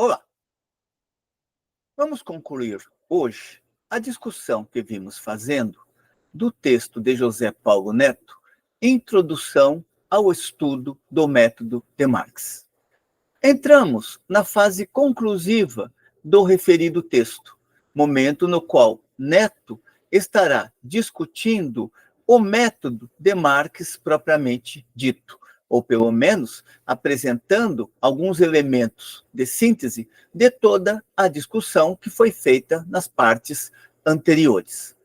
Olá, vamos concluir hoje a discussão que vimos fazendo do texto de José Paulo Neto, Introdução ao Estudo do Método de Marx. Entramos na fase conclusiva do referido texto, momento no qual Neto estará discutindo o método de Marx propriamente dito, ou pelo menos apresentando alguns elementos de síntese de toda a discussão que foi feita nas partes anteriores.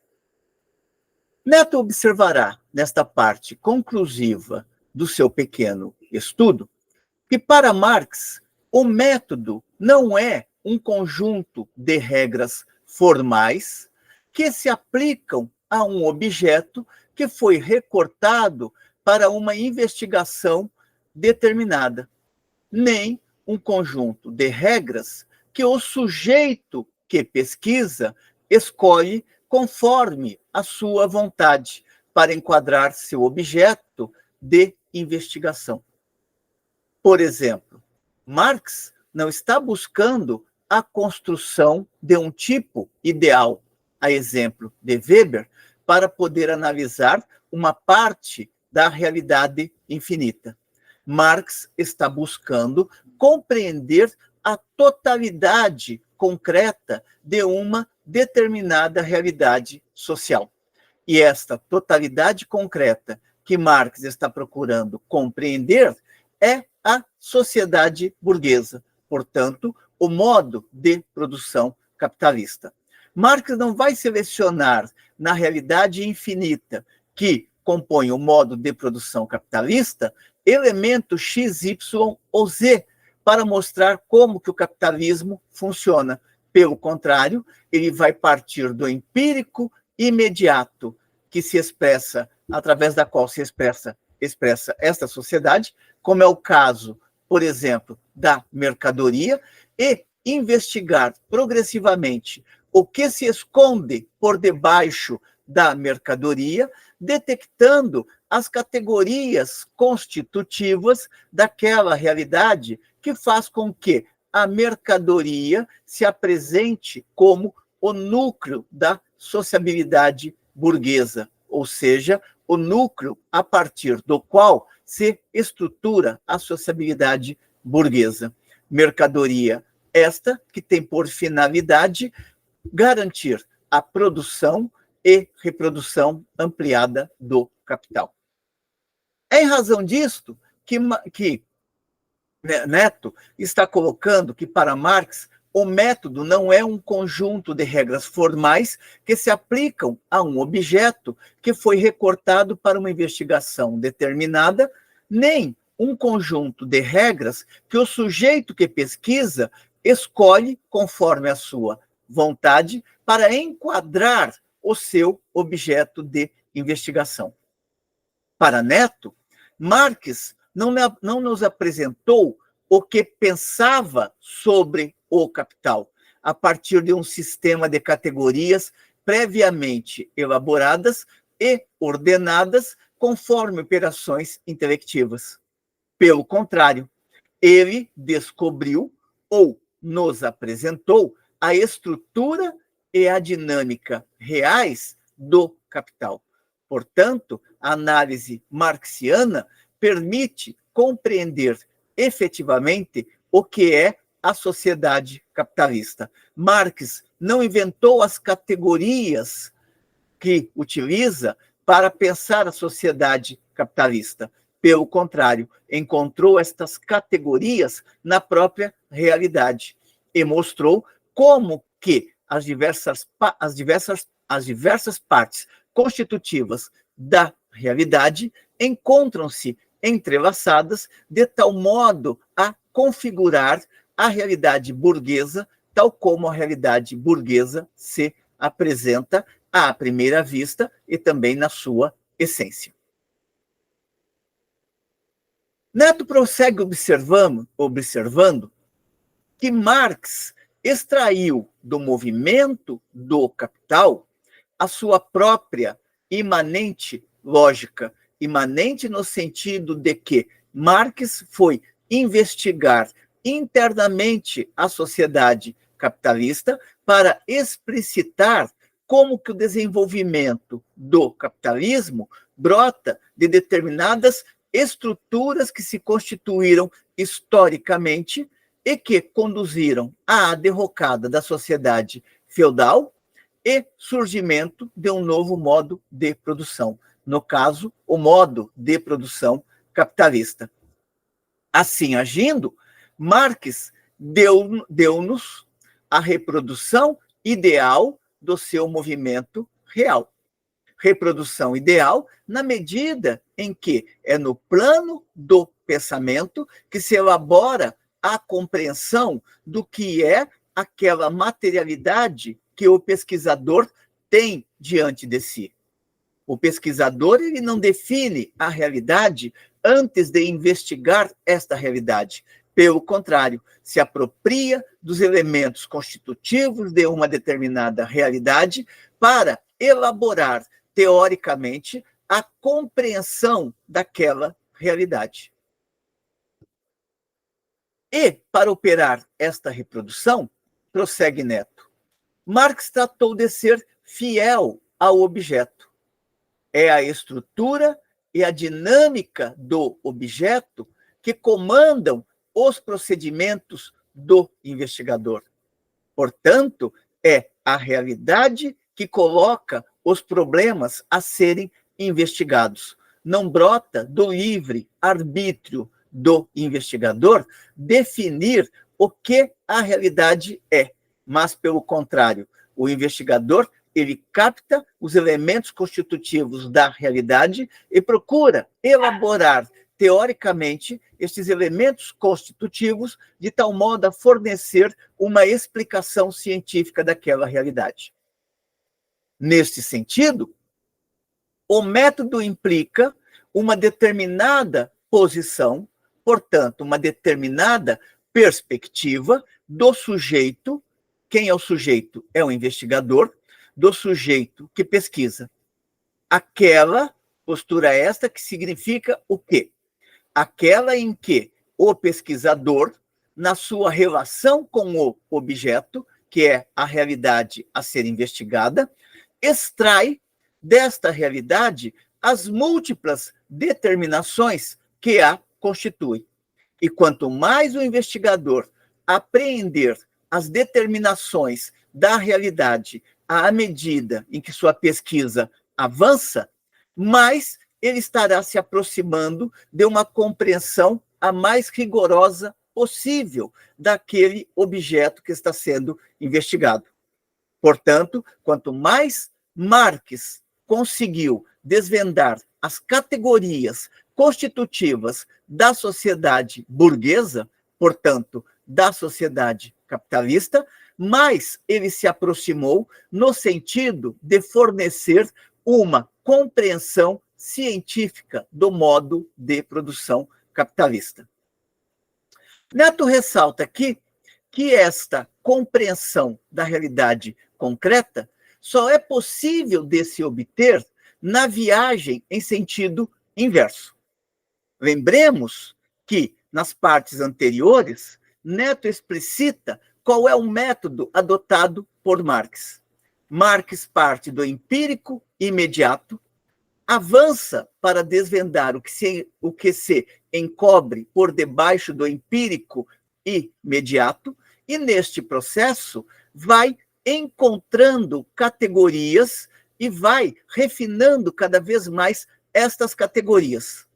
Neto observará, nesta parte conclusiva do seu pequeno estudo, que para Marx o método não é um conjunto de regras formais que se aplicam a um objeto que foi recortado para uma investigação determinada, nem um conjunto de regras que o sujeito que pesquisa escolhe conforme a sua vontade para enquadrar seu objeto de investigação. Por exemplo, Marx não está buscando a construção de um tipo ideal, a exemplo de Weber, para poder analisar uma parte da realidade infinita. Marx está buscando compreender a totalidade concreta de uma determinada realidade social. E esta totalidade concreta que Marx está procurando compreender é a sociedade burguesa, portanto, o modo de produção capitalista. Marx não vai selecionar na realidade infinita que compõe o modo de produção capitalista elementos X, Y ou Z para mostrar como que o capitalismo funciona. Pelo contrário, ele vai partir do empírico imediato que se expressa, através da qual se expressa esta sociedade, como é o caso, por exemplo, da mercadoria, e investigar progressivamente o que se esconde por debaixo da mercadoria, detectando as categorias constitutivas daquela realidade que faz com que a mercadoria se apresente como o núcleo da sociabilidade burguesa, ou seja, o núcleo a partir do qual se estrutura a sociabilidade burguesa. Mercadoria esta que tem por finalidade garantir a produção e reprodução ampliada do capital. É em razão disto que Neto está colocando que, para Marx, o método não é um conjunto de regras formais que se aplicam a um objeto que foi recortado para uma investigação determinada, nem um conjunto de regras que o sujeito que pesquisa escolhe conforme a sua vontade para enquadrar o seu objeto de investigação. Para Neto, Marx não nos apresentou o que pensava sobre o capital, a partir de um sistema de categorias previamente elaboradas e ordenadas conforme operações intelectivas. Pelo contrário, ele descobriu ou nos apresentou a estrutura e a dinâmica reais do capital. Portanto, a análise marxiana permite compreender efetivamente o que é a sociedade capitalista. Marx não inventou as categorias que utiliza para pensar a sociedade capitalista. Pelo contrário, encontrou estas categorias na própria realidade e mostrou como que as diversas partes constitutivas da realidade encontram-se entrelaçadas de tal modo a configurar a realidade burguesa, tal como a realidade burguesa se apresenta à primeira vista e também na sua essência. Neto prossegue observando que Marx extraiu do movimento do capital a sua própria imanente lógica, imanente no sentido de que Marx foi investigar internamente à sociedade capitalista para explicitar como que o desenvolvimento do capitalismo brota de determinadas estruturas que se constituíram historicamente e que conduziram à derrocada da sociedade feudal e surgimento de um novo modo de produção, no caso, o modo de produção capitalista. Assim agindo, Marx deu-nos a reprodução ideal do seu movimento real. Reprodução ideal na medida em que é no plano do pensamento que se elabora a compreensão do que é aquela materialidade que o pesquisador tem diante de si. O pesquisador ele não define a realidade antes de investigar esta realidade. Pelo contrário, se apropria dos elementos constitutivos de uma determinada realidade para elaborar, teoricamente, a compreensão daquela realidade. E, para operar esta reprodução, prossegue Neto, Marx tratou de ser fiel ao objeto. É a estrutura e a dinâmica do objeto que comandam os procedimentos do investigador. Portanto, é a realidade que coloca os problemas a serem investigados. Não brota do livre arbítrio do investigador definir o que a realidade é, mas, pelo contrário, o investigador ele capta os elementos constitutivos da realidade e procura elaborar, teoricamente, estes elementos constitutivos de tal modo a fornecer uma explicação científica daquela realidade. Neste sentido, o método implica uma determinada posição, portanto, uma determinada perspectiva do sujeito. Quem é o sujeito? É o investigador, do sujeito que pesquisa. Aquela postura esta que significa o quê? Aquela em que o pesquisador, na sua relação com o objeto, que é a realidade a ser investigada, extrai desta realidade as múltiplas determinações que a constituem. E quanto mais o investigador apreender as determinações da realidade à medida em que sua pesquisa avança, mais ele estará se aproximando de uma compreensão a mais rigorosa possível daquele objeto que está sendo investigado. Portanto, quanto mais Marx conseguiu desvendar as categorias constitutivas da sociedade burguesa, portanto, da sociedade capitalista, mais ele se aproximou no sentido de fornecer uma compreensão científica do modo de produção capitalista. Neto ressalta aqui que esta compreensão da realidade concreta só é possível de se obter na viagem em sentido inverso. Lembremos que, nas partes anteriores, Neto explicita qual é o método adotado por Marx. Marx parte do empírico imediato, avança para desvendar o que se encobre por debaixo do empírico imediato, e neste processo vai encontrando categorias e vai refinando cada vez mais estas categorias.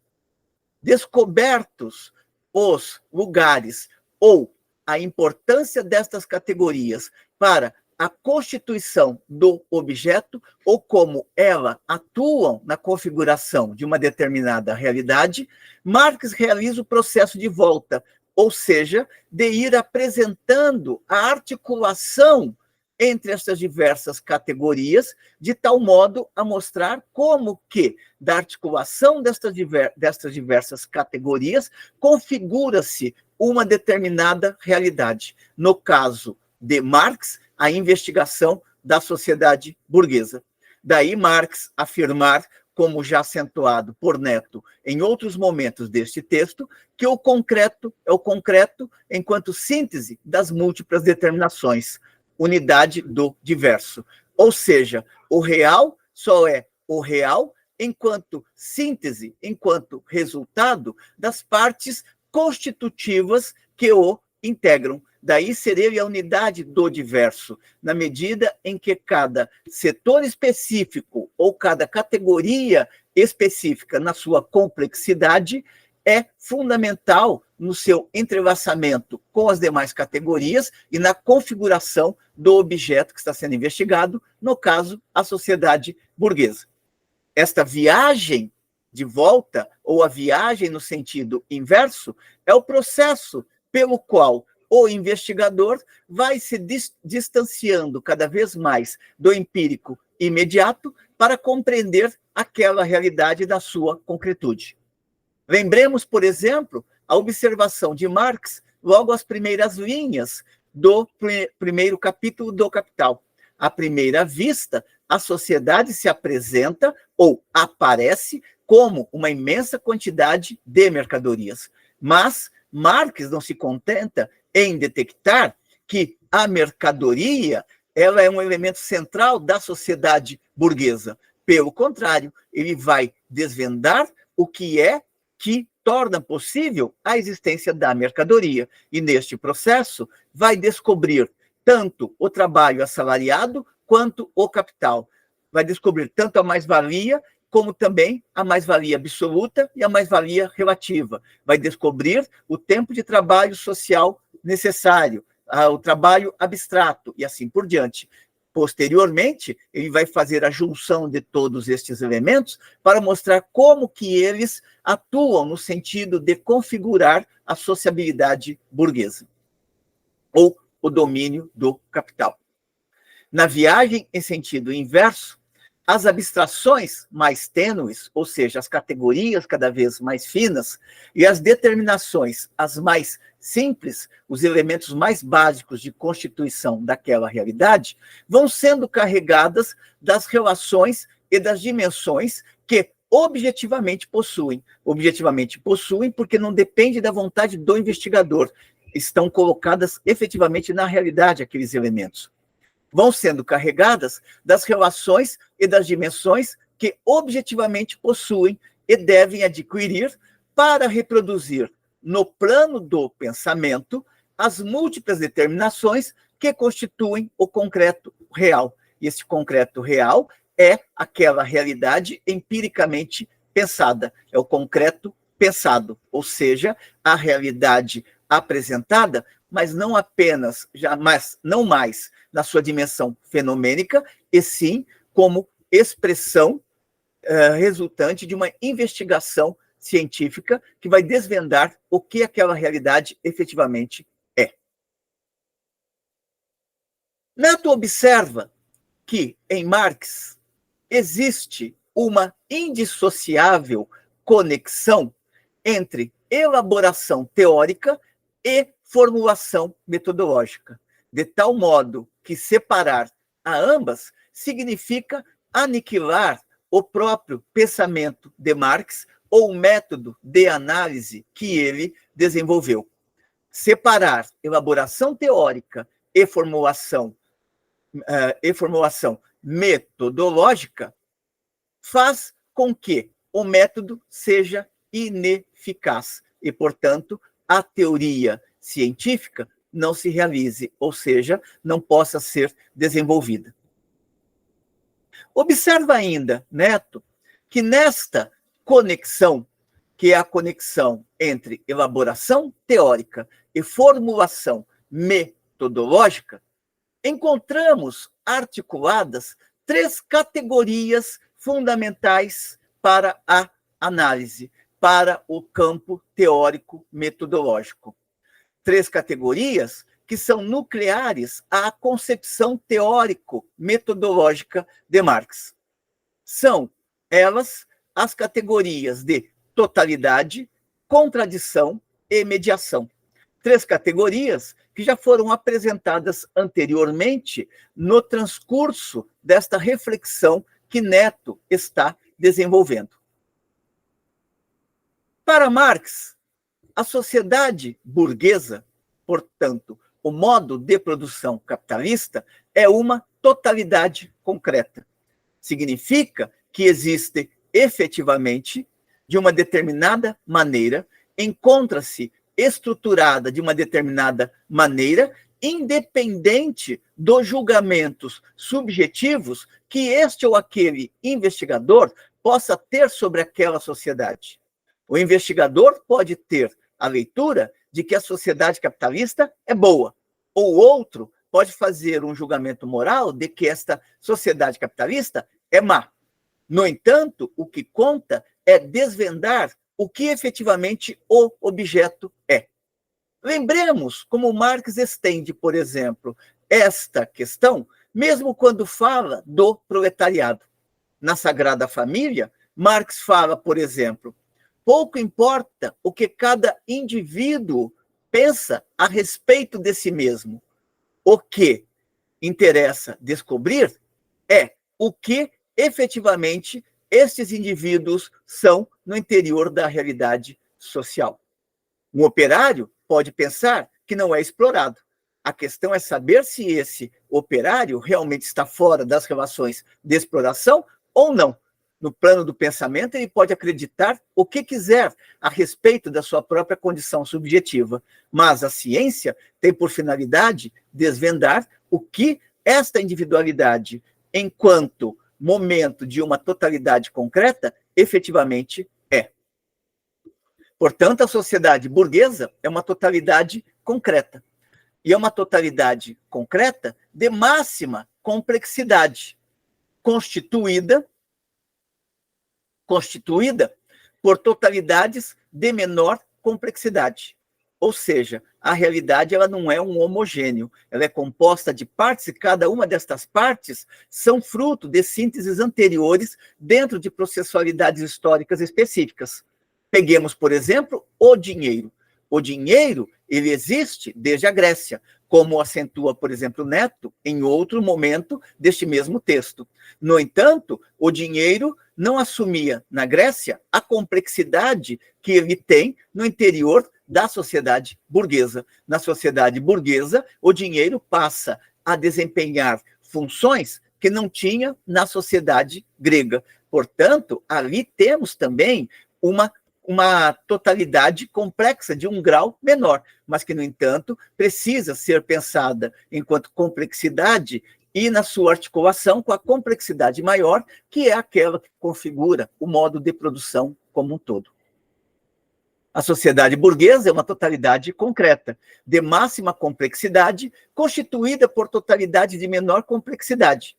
Descobertos os lugares ou a importância destas categorias para a constituição do objeto ou como elas atuam na configuração de uma determinada realidade, Marx realiza o processo de volta, ou seja, de ir apresentando a articulação entre essas diversas categorias, de tal modo a mostrar como que, da articulação destas diversas categorias, configura-se uma determinada realidade. No caso de Marx, a investigação da sociedade burguesa. Daí Marx afirmar como já acentuado por Neto em outros momentos deste texto, que o concreto é o concreto enquanto síntese das múltiplas determinações, unidade do diverso. Ou seja, o real só é o real enquanto síntese, enquanto resultado das partes constitutivas que o integram. Daí seria a unidade do diverso, na medida em que cada setor específico ou cada categoria específica, na sua complexidade, é fundamental no seu entrelaçamento com as demais categorias e na configuração do objeto que está sendo investigado, no caso, a sociedade burguesa. Esta viagem de volta, ou a viagem no sentido inverso, é o processo pelo qual o investigador vai se distanciando cada vez mais do empírico imediato para compreender aquela realidade da sua concretude. Lembremos, por exemplo, a observação de Marx logo às primeiras linhas do primeiro capítulo do Capital. À primeira vista, a sociedade se apresenta ou aparece como uma imensa quantidade de mercadorias. Mas Marx não se contenta em detectar que a mercadoria ela é um elemento central da sociedade burguesa. Pelo contrário, ele vai desvendar o que é que torna possível a existência da mercadoria. E, neste processo, vai descobrir tanto o trabalho assalariado quanto o capital. Vai descobrir tanto a mais-valia como também a mais-valia absoluta e a mais-valia relativa. Vai descobrir o tempo de trabalho social necessário, o trabalho abstrato e assim por diante. Posteriormente, ele vai fazer a junção de todos estes elementos para mostrar como que eles atuam no sentido de configurar a sociabilidade burguesa, ou o domínio do capital. Na viagem em sentido inverso, as abstrações mais tênues, ou seja, as categorias cada vez mais finas, e as determinações as mais simples, os elementos mais básicos de constituição daquela realidade, vão sendo carregadas das relações e das dimensões que objetivamente possuem. Objetivamente possuem porque não depende da vontade do investigador. Estão colocadas efetivamente na realidade aqueles elementos. Vão sendo carregadas das relações e das dimensões que objetivamente possuem e devem adquirir para reproduzir no plano do pensamento as múltiplas determinações que constituem o concreto real. E esse concreto real é aquela realidade empiricamente pensada, é o concreto pensado, ou seja, a realidade apresentada, mas não apenas, jamais, não mais na sua dimensão fenomênica, e sim como expressão resultante de uma investigação científica que vai desvendar o que aquela realidade efetivamente é. Neto observa que, em Marx, existe uma indissociável conexão entre elaboração teórica e formulação metodológica, de tal modo que separar a ambas significa aniquilar o próprio pensamento de Marx ou o método de análise que ele desenvolveu. Separar elaboração teórica e formulação metodológica faz com que o método seja ineficaz e, portanto, a teoria científica não se realize, ou seja, não possa ser desenvolvida. Observa ainda, Neto, que nesta conexão, que é a conexão entre elaboração teórica e formulação metodológica, encontramos articuladas 3 categorias fundamentais para a análise, para o campo teórico-metodológico. 3 categorias que são nucleares à concepção teórico-metodológica de Marx. São elas as categorias de totalidade, contradição e mediação. 3 categorias que já foram apresentadas anteriormente no transcurso desta reflexão que Neto está desenvolvendo. Para Marx, a sociedade burguesa, portanto, o modo de produção capitalista, é uma totalidade concreta. Significa que existe efetivamente, de uma determinada maneira, encontra-se estruturada de uma determinada maneira, independente dos julgamentos subjetivos que este ou aquele investigador possa ter sobre aquela sociedade. O investigador pode ter a leitura de que a sociedade capitalista é boa, ou outro pode fazer um julgamento moral de que esta sociedade capitalista é má. No entanto, o que conta é desvendar o que efetivamente o objeto é. Lembremos como Marx estende, por exemplo, esta questão, mesmo quando fala do proletariado. Na Sagrada Família, Marx fala, por exemplo, pouco importa o que cada indivíduo pensa a respeito de si mesmo. O que interessa descobrir é o que efetivamente estes indivíduos são no interior da realidade social. Um operário pode pensar que não é explorado. A questão é saber se esse operário realmente está fora das relações de exploração ou não. No plano do pensamento, ele pode acreditar o que quiser a respeito da sua própria condição subjetiva, mas a ciência tem por finalidade desvendar o que esta individualidade, enquanto momento de uma totalidade concreta, efetivamente é. Portanto, a sociedade burguesa é uma totalidade concreta. E é uma totalidade concreta de máxima complexidade, constituída por totalidades de menor complexidade. Ou seja, a realidade ela não é um homogêneo, ela é composta de partes e cada uma destas partes são fruto de sínteses anteriores dentro de processualidades históricas específicas. Peguemos, por exemplo, o dinheiro. O dinheiro, ele existe desde a Grécia, como acentua, por exemplo, Neto, em outro momento deste mesmo texto. No entanto, o dinheiro não assumia na Grécia a complexidade que ele tem no interior da sociedade burguesa. Na sociedade burguesa, o dinheiro passa a desempenhar funções que não tinha na sociedade grega. Portanto, ali temos também uma totalidade complexa de um grau menor, mas que, no entanto, precisa ser pensada enquanto complexidade e na sua articulação com a complexidade maior, que é aquela que configura o modo de produção como um todo. A sociedade burguesa é uma totalidade concreta, de máxima complexidade, constituída por totalidade de menor complexidade.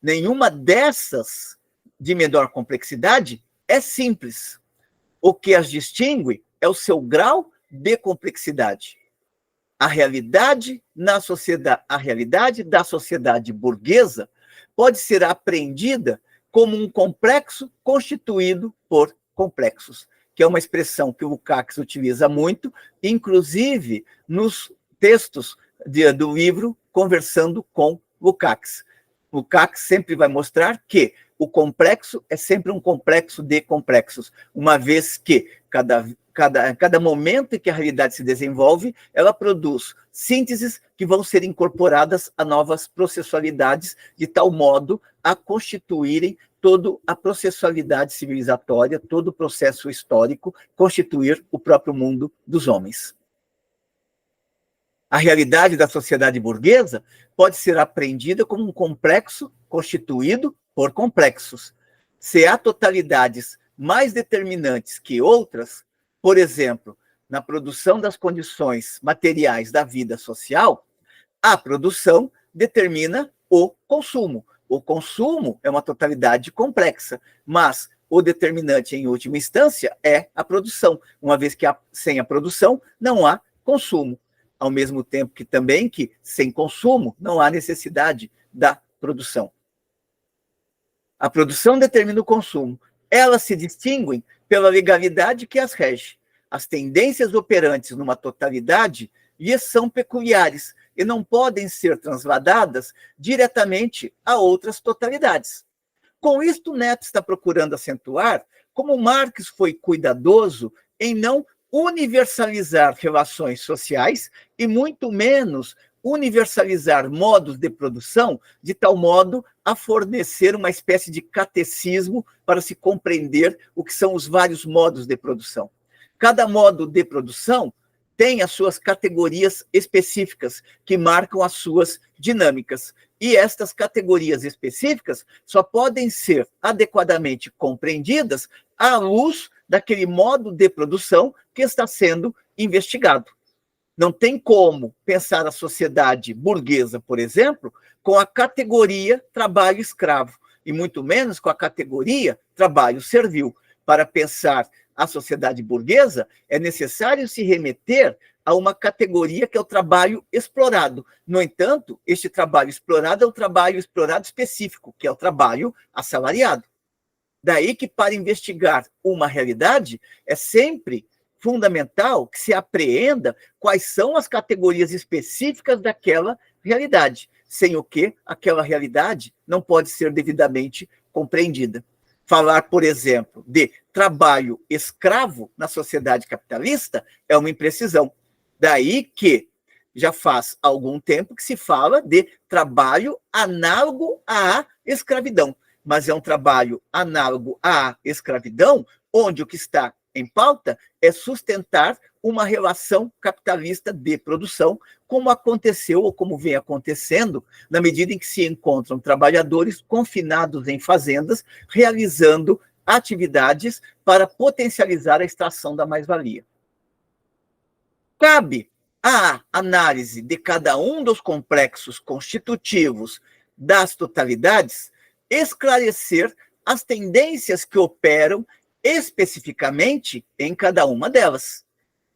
Nenhuma dessas de menor complexidade é simples. O que as distingue é o seu grau de complexidade. A realidade da sociedade burguesa pode ser apreendida como um complexo constituído por complexos, que é uma expressão que o Lukács utiliza muito, inclusive nos textos do livro Conversando com Lukács. Lukács sempre vai mostrar que o complexo é sempre um complexo de complexos, uma vez que cada momento em que a realidade se desenvolve, ela produz sínteses que vão ser incorporadas a novas processualidades, de tal modo a constituírem toda a processualidade civilizatória, todo o processo histórico, constituir o próprio mundo dos homens. A realidade da sociedade burguesa pode ser apreendida como um complexo constituído por complexos. Se há totalidades mais determinantes que outras, por exemplo, na produção das condições materiais da vida social, a produção determina o consumo. O consumo é uma totalidade complexa, mas o determinante, em última instância, é a produção, uma vez que sem a produção não há consumo. Ao mesmo tempo que também que, sem consumo, não há necessidade da produção. A produção determina o consumo. Elas se distinguem pela legalidade que as rege. As tendências operantes numa totalidade lhes são peculiares e não podem ser transladadas diretamente a outras totalidades. Com isto, Neto está procurando acentuar como Marx foi cuidadoso em não universalizar relações sociais e muito menos universalizar modos de produção, de tal modo a fornecer uma espécie de catecismo para se compreender o que são os vários modos de produção. Cada modo de produção tem as suas categorias específicas, que marcam as suas dinâmicas. E estas categorias específicas só podem ser adequadamente compreendidas à luz daquele modo de produção que está sendo investigado. Não tem como pensar a sociedade burguesa, por exemplo, com a categoria trabalho escravo, e muito menos com a categoria trabalho servil. Para pensar a sociedade burguesa, é necessário se remeter a uma categoria que é o trabalho explorado. No entanto, este trabalho explorado é o trabalho explorado específico, que é o trabalho assalariado. Daí que, para investigar uma realidade, é sempre fundamental que se apreenda quais são as categorias específicas daquela realidade, sem o que aquela realidade não pode ser devidamente compreendida. Falar, por exemplo, de trabalho escravo na sociedade capitalista é uma imprecisão. Daí que já faz algum tempo que se fala de trabalho análogo à escravidão, mas é um trabalho análogo à escravidão, onde o que está em pauta é sustentar uma relação capitalista de produção, como aconteceu ou como vem acontecendo, na medida em que se encontram trabalhadores confinados em fazendas, realizando atividades para potencializar a extração da mais-valia. Cabe à análise de cada um dos complexos constitutivos das totalidades esclarecer as tendências que operam especificamente em cada uma delas.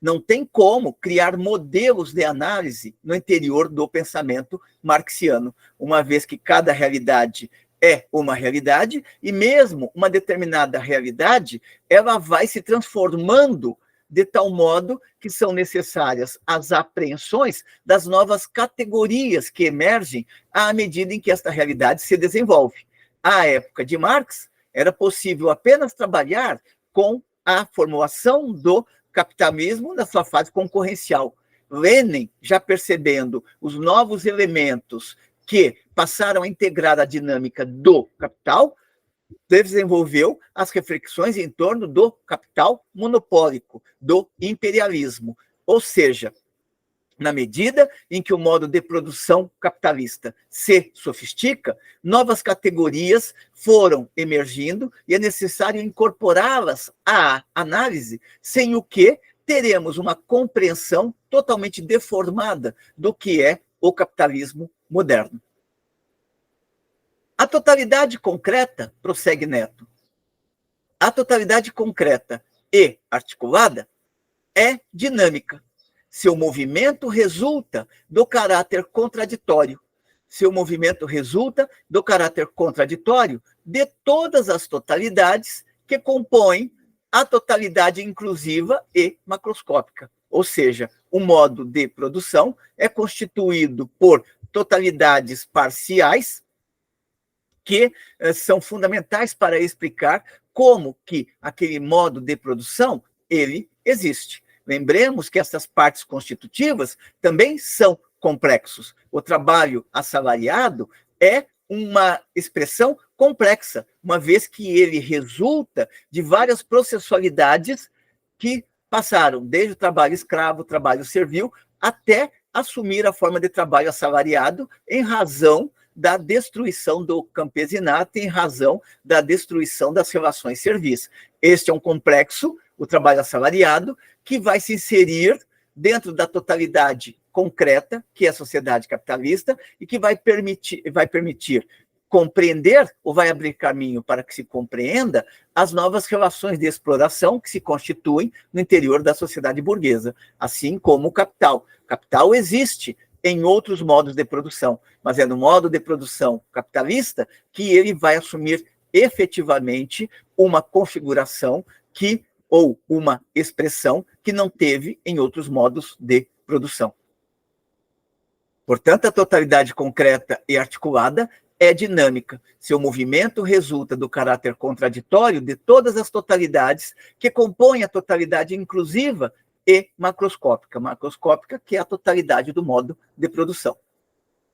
Não tem como criar modelos de análise no interior do pensamento marxiano, uma vez que cada realidade é uma realidade e mesmo uma determinada realidade, ela vai se transformando de tal modo que são necessárias as apreensões das novas categorias que emergem à medida em que esta realidade se desenvolve. À época de Marx, era possível apenas trabalhar com a formulação do capitalismo na sua fase concorrencial. Lenin, já percebendo os novos elementos que passaram a integrar a dinâmica do capital, desenvolveu as reflexões em torno do capital monopólico, do imperialismo. Ou seja, na medida em que o modo de produção capitalista se sofistica, novas categorias foram emergindo e é necessário incorporá-las à análise, sem o que teremos uma compreensão totalmente deformada do que é o capitalismo moderno. A totalidade concreta, prossegue Neto, a totalidade concreta e articulada é dinâmica. Seu movimento resulta do caráter contraditório. Seu movimento resulta do caráter contraditório de todas as totalidades que compõem a totalidade inclusiva e macroscópica. Ou seja, o modo de produção é constituído por totalidades parciais que são fundamentais para explicar como que aquele modo de produção ele existe. Lembremos que essas partes constitutivas também são complexos. O trabalho assalariado é uma expressão complexa, uma vez que ele resulta de várias processualidades que passaram desde o trabalho escravo, o trabalho servil, até assumir a forma de trabalho assalariado em razão da destruição do campesinato, em razão da destruição das relações servis. Este é um complexo, o trabalho assalariado, que vai se inserir dentro da totalidade concreta, que é a sociedade capitalista, e que vai permitir compreender, ou vai abrir caminho para que se compreenda, as novas relações de exploração que se constituem no interior da sociedade burguesa, assim como o capital. O capital existe em outros modos de produção, mas é no modo de produção capitalista que ele vai assumir efetivamente uma configuração que ou uma expressão que não teve em outros modos de produção. Portanto, a totalidade concreta e articulada é dinâmica. Seu movimento resulta do caráter contraditório de todas as totalidades que compõem a totalidade inclusiva e macroscópica. Macroscópica, que é a totalidade do modo de produção.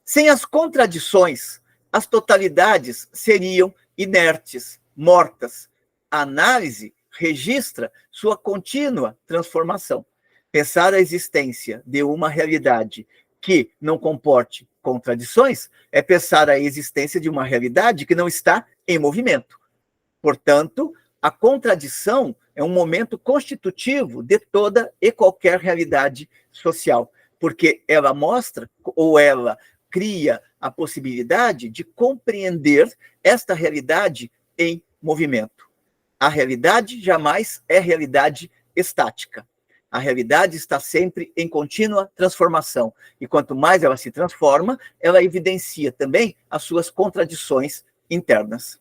Sem as contradições, as totalidades seriam inertes, mortas. A análise registra sua contínua transformação. Pensar a existência de uma realidade que não comporte contradições é pensar a existência de uma realidade que não está em movimento. Portanto, a contradição é um momento constitutivo de toda e qualquer realidade social, porque ela mostra ou ela cria a possibilidade de compreender esta realidade em movimento. A realidade jamais é realidade estática. A realidade está sempre em contínua transformação. E quanto mais ela se transforma, ela evidencia também as suas contradições internas.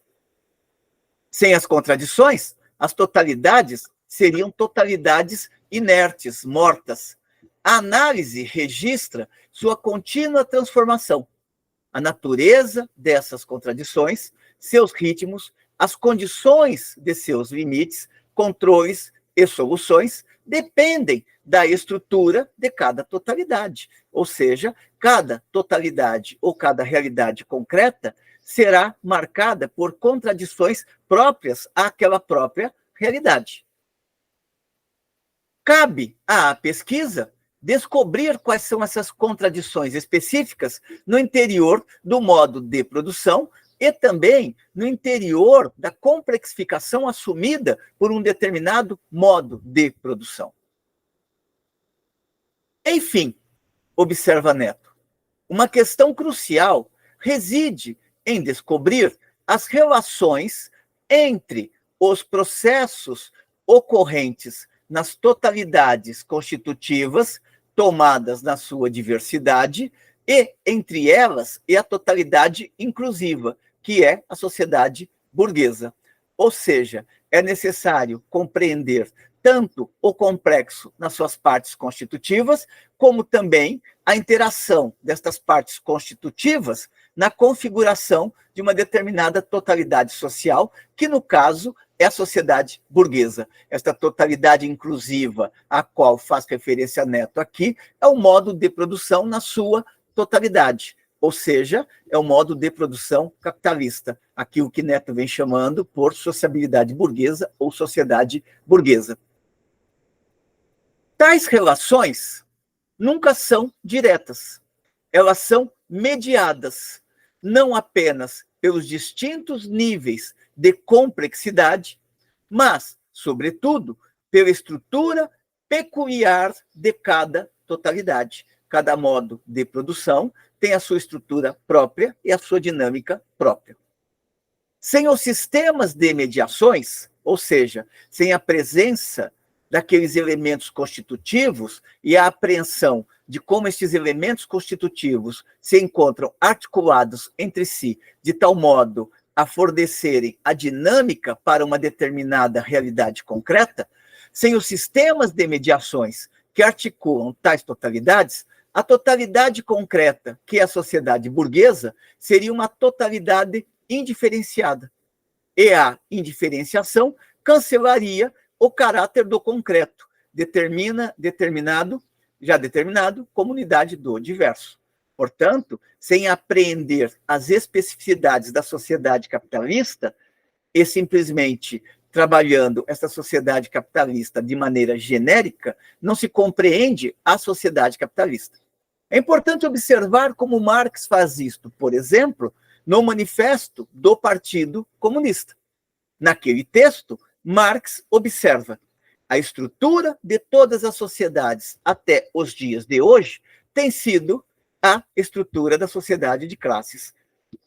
Sem as contradições, as totalidades seriam totalidades inertes, mortas. A análise registra sua contínua transformação. A natureza dessas contradições, seus ritmos, as condições de seus limites, controles e soluções dependem da estrutura de cada totalidade. Ou seja, cada totalidade ou cada realidade concreta será marcada por contradições próprias àquela própria realidade. Cabe à pesquisa descobrir quais são essas contradições específicas no interior do modo de produção e também no interior da complexificação assumida por um determinado modo de produção. Enfim, observa Neto, uma questão crucial reside em descobrir as relações entre os processos ocorrentes nas totalidades constitutivas, tomadas na sua diversidade, e entre elas e a totalidade inclusiva, que é a sociedade burguesa. Ou seja, é necessário compreender tanto o complexo nas suas partes constitutivas, como também a interação destas partes constitutivas na configuração de uma determinada totalidade social, que, no caso, é a sociedade burguesa. Esta totalidade inclusiva, a qual faz referência Neto aqui, é o modo de produção na sua totalidade, ou seja, é o modo de produção capitalista, aqui o que Neto vem chamando por sociabilidade burguesa ou sociedade burguesa. Tais relações nunca são diretas, elas são mediadas, não apenas pelos distintos níveis de complexidade, mas, sobretudo, pela estrutura peculiar de cada totalidade. Cada modo de produção tem a sua estrutura própria e a sua dinâmica própria. Sem os sistemas de mediações, ou seja, sem a presença daqueles elementos constitutivos e a apreensão de como estes elementos constitutivos se encontram articulados entre si, de tal modo a fornecerem a dinâmica para uma determinada realidade concreta, sem os sistemas de mediações que articulam tais totalidades, a totalidade concreta, que é a sociedade burguesa, seria uma totalidade indiferenciada. E a indiferenciação cancelaria o caráter do concreto, determinado, comunidade do diverso. Portanto, sem apreender as especificidades da sociedade capitalista e simplesmente trabalhando essa sociedade capitalista de maneira genérica, não se compreende a sociedade capitalista. É importante observar como Marx faz isto, por exemplo, no Manifesto do Partido Comunista. Naquele texto, Marx observa: a estrutura de todas as sociedades até os dias de hoje tem sido a estrutura da sociedade de classes.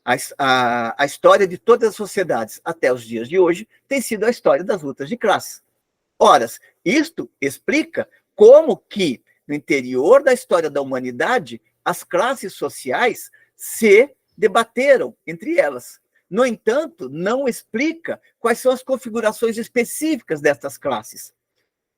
A história de todas as sociedades até os dias de hoje tem sido a história das lutas de classes. Ora, isto explica como que, no interior da história da humanidade, as classes sociais se debateram entre elas. No entanto, não explica quais são as configurações específicas destas classes.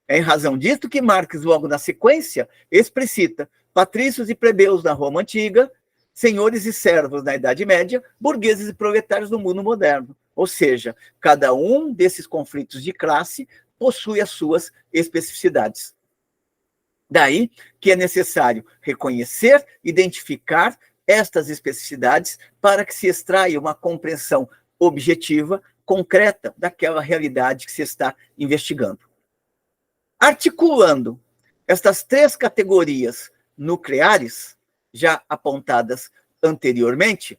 É em razão disto que Marx, logo na sequência, explicita patrícios e plebeus na Roma Antiga, senhores e servos na Idade Média, burgueses e proletários no mundo moderno. Ou seja, cada um desses conflitos de classe possui as suas especificidades. Daí que é necessário reconhecer, identificar estas especificidades para que se extraia uma compreensão objetiva, concreta, daquela realidade que se está investigando. Articulando estas três categorias nucleares, já apontadas anteriormente,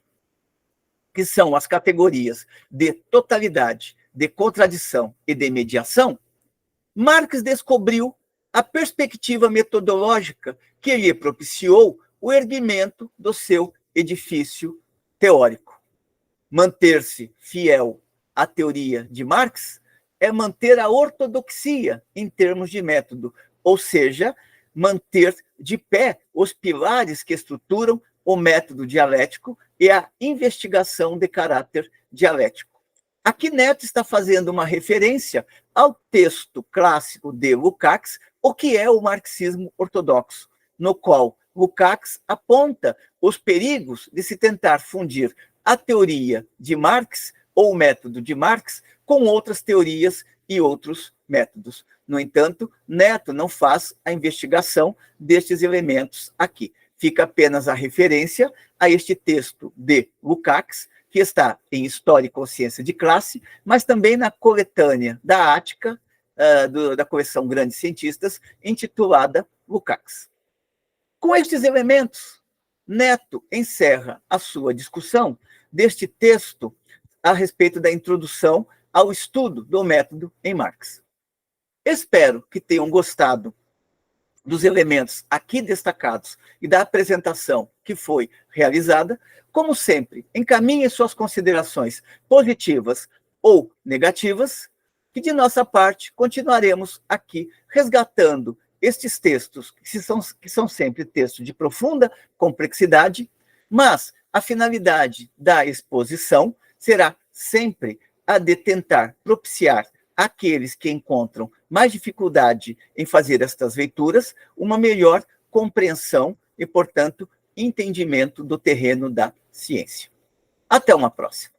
que são as categorias de totalidade, de contradição e de mediação, Marx descobriu a perspectiva metodológica que lhe propiciou o erguimento do seu edifício teórico. Manter-se fiel à teoria de Marx é manter a ortodoxia em termos de método, ou seja, manter de pé os pilares que estruturam o método dialético e a investigação de caráter dialético. Aqui Neto está fazendo uma referência ao texto clássico de Lukács, o que é o marxismo ortodoxo, no qual Lukács aponta os perigos de se tentar fundir a teoria de Marx, ou o método de Marx, com outras teorias e outros métodos. No entanto, Neto não faz a investigação destes elementos aqui. Fica apenas a referência a este texto de Lukács, que está em História e Consciência de Classe, mas também na coletânea da Ática, da coleção Grandes Cientistas, intitulada Lukács. Com estes elementos, Neto encerra a sua discussão deste texto a respeito da introdução ao estudo do método em Marx. Espero que tenham gostado dos elementos aqui destacados e da apresentação que foi realizada. Como sempre, encaminhe suas considerações positivas ou negativas, que de nossa parte continuaremos aqui resgatando estes textos, que são sempre textos de profunda complexidade, mas a finalidade da exposição será sempre a de tentar propiciar àqueles que encontram mais dificuldade em fazer estas leituras uma melhor compreensão e, portanto, entendimento do terreno da ciência. Até uma próxima.